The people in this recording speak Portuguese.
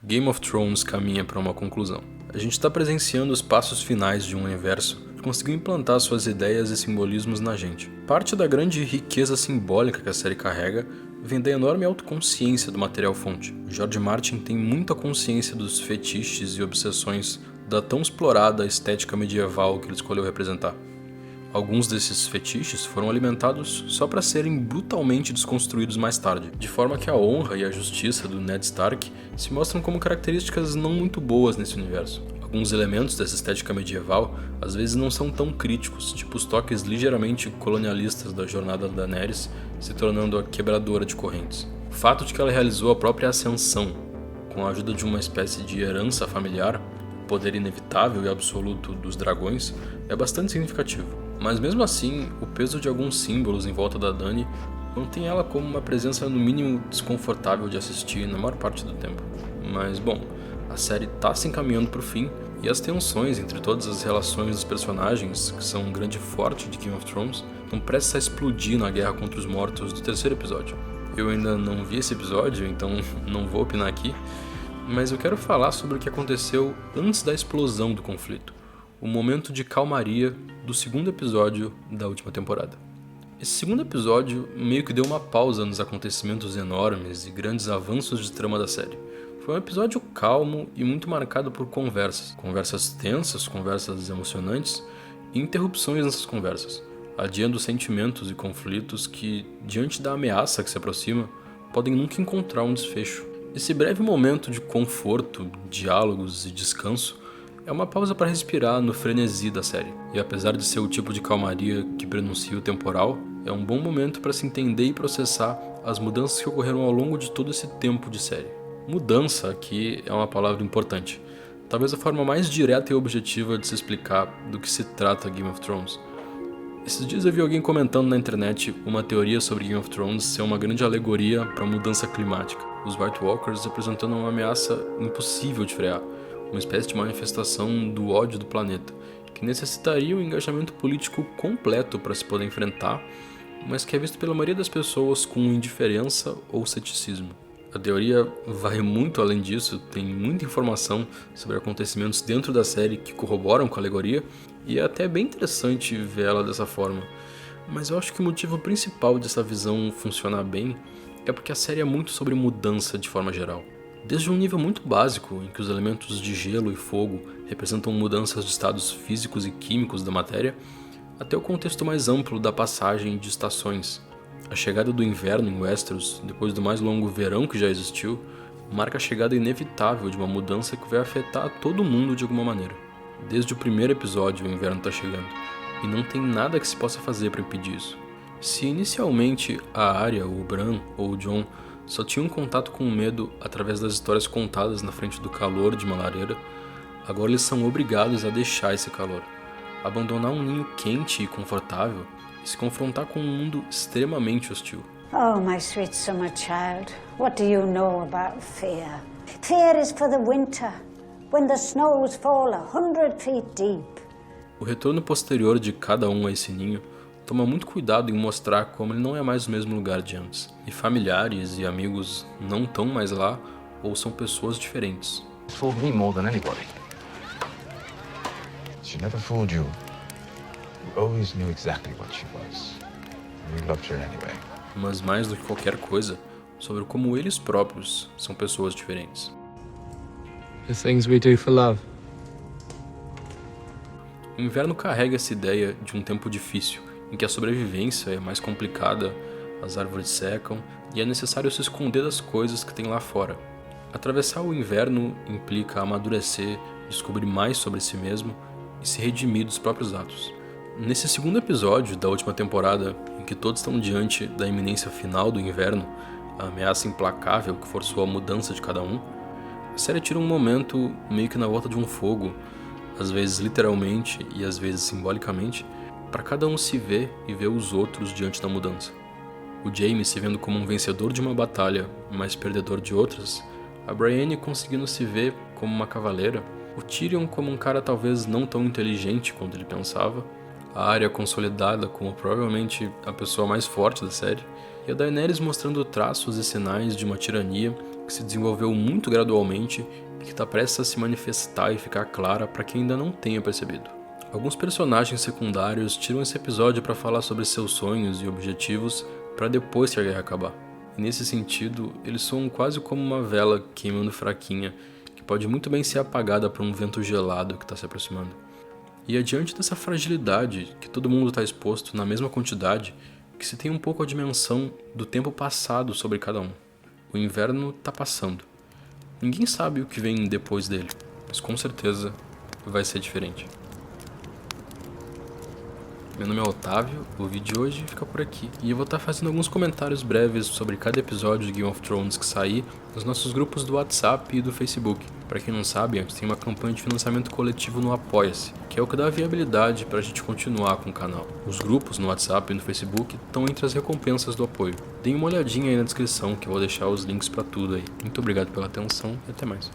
Game of Thrones caminha para uma conclusão. A gente está presenciando os passos finais de um universo que conseguiu implantar suas ideias e simbolismos na gente. Parte da grande riqueza simbólica que a série carrega vem da enorme autoconsciência do material fonte. George Martin tem muita consciência dos fetiches e obsessões da tão explorada estética medieval que ele escolheu representar. Alguns desses fetiches foram alimentados só para serem brutalmente desconstruídos mais tarde, de forma que a honra e a justiça do Ned Stark se mostram como características não muito boas nesse universo. Alguns elementos dessa estética medieval às vezes não são tão críticos, tipo os toques ligeiramente colonialistas da jornada da Daenerys se tornando a quebradora de correntes. O fato de que ela realizou a própria ascensão, com a ajuda de uma espécie de herança familiar, o poder inevitável e absoluto dos dragões, é bastante significativo. Mas mesmo assim, o peso de alguns símbolos em volta da Dany mantém ela como uma presença no mínimo desconfortável de assistir na maior parte do tempo. Mas bom, a série tá se encaminhando pro fim e as tensões entre todas as relações dos personagens, que são um grande forte de Game of Thrones, estão prestes a explodir na guerra contra os mortos do terceiro episódio. Eu ainda não vi esse episódio, então não vou opinar aqui, mas eu quero falar sobre o que aconteceu antes da explosão do conflito, o momento de calmaria do segundo episódio da última temporada. Esse segundo episódio meio que deu uma pausa nos acontecimentos enormes e grandes avanços de trama da série. Foi um episódio calmo e muito marcado por conversas tensas, conversas emocionantes e interrupções nessas conversas, adiando sentimentos e conflitos que, diante da ameaça que se aproxima, podem nunca encontrar um desfecho. Esse breve momento de conforto, diálogos e descanso é uma pausa para respirar no frenesi da série. E apesar de ser o tipo de calmaria que prenuncia o temporal, é um bom momento para se entender e processar as mudanças que ocorreram ao longo de todo esse tempo de série. Mudança aqui é uma palavra importante. Talvez a forma mais direta e objetiva de se explicar do que se trata Game of Thrones. Esses dias eu vi alguém comentando na internet uma teoria sobre Game of Thrones ser uma grande alegoria para a mudança climática. Os White Walkers representando uma ameaça impossível de frear, uma espécie de manifestação do ódio do planeta, que necessitaria um engajamento político completo para se poder enfrentar, mas que é visto pela maioria das pessoas com indiferença ou ceticismo. A teoria vai muito além disso, tem muita informação sobre acontecimentos dentro da série que corroboram com a alegoria, e é até bem interessante ver ela dessa forma. Mas eu acho que o motivo principal dessa visão funcionar bem é porque a série é muito sobre mudança de forma geral. Desde um nível muito básico, em que os elementos de gelo e fogo representam mudanças de estados físicos e químicos da matéria, até o contexto mais amplo da passagem de estações. A chegada do inverno em Westeros, depois do mais longo verão que já existiu, marca a chegada inevitável de uma mudança que vai afetar todo mundo de alguma maneira. Desde o primeiro episódio o inverno está chegando, e não tem nada que se possa fazer para impedir isso. Se inicialmente a Arya, o Bran ou o Jon só tinham contato com o medo através das histórias contadas na frente do calor de uma lareira, agora eles são obrigados a deixar esse calor, abandonar um ninho quente e confortável e se confrontar com um mundo extremamente hostil. Oh, my sweet summer child, what do you know about fear? Fear is for the winter, when the snows fall 100 feet deep. O retorno posterior de cada um a esse ninho toma muito cuidado em mostrar como ele não é mais o mesmo lugar de antes, e familiares e amigos não estão mais lá ou são pessoas diferentes. Fooled me more than anybody. She never fooled you. You always knew exactly what she was. And you loved her anyway. Mas mais do que qualquer coisa, sobre como eles próprios são pessoas diferentes. The things we do for love. O inverno carrega essa ideia de um tempo difícil, em que a sobrevivência é mais complicada, as árvores secam e é necessário se esconder das coisas que tem lá fora. Atravessar o inverno implica amadurecer, descobrir mais sobre si mesmo e se redimir dos próprios atos. Nesse segundo episódio da última temporada, em que todos estão diante da iminência final do inverno, a ameaça implacável que forçou a mudança de cada um, a série tira um momento meio que na volta de um fogo, às vezes literalmente e às vezes simbolicamente, para cada um se ver e ver os outros diante da mudança. O Jaime se vendo como um vencedor de uma batalha, mas perdedor de outras, a Brienne conseguindo se ver como uma cavaleira, o Tyrion como um cara talvez não tão inteligente quanto ele pensava, a Arya consolidada como provavelmente a pessoa mais forte da série, e a Daenerys mostrando traços e sinais de uma tirania que se desenvolveu muito gradualmente e que está prestes a se manifestar e ficar clara para quem ainda não tenha percebido. Alguns personagens secundários tiram esse episódio para falar sobre seus sonhos e objetivos para depois que a guerra acabar. E nesse sentido, eles soam quase como uma vela queimando fraquinha, que pode muito bem ser apagada por um vento gelado que está se aproximando. E é diante dessa fragilidade, que todo mundo está exposto na mesma quantidade, que se tem um pouco a dimensão do tempo passado sobre cada um. O inverno está passando. Ninguém sabe o que vem depois dele, mas com certeza vai ser diferente. Meu nome é Otávio, o vídeo de hoje fica por aqui. E eu vou estar fazendo alguns comentários breves sobre cada episódio de Game of Thrones que sair nos nossos grupos do WhatsApp e do Facebook. Para quem não sabe, a gente tem uma campanha de financiamento coletivo no Apoia-se, que é o que dá viabilidade para a gente continuar com o canal. Os grupos no WhatsApp e no Facebook estão entre as recompensas do apoio. Deem uma olhadinha aí na descrição que eu vou deixar os links para tudo aí. Muito obrigado pela atenção e até mais.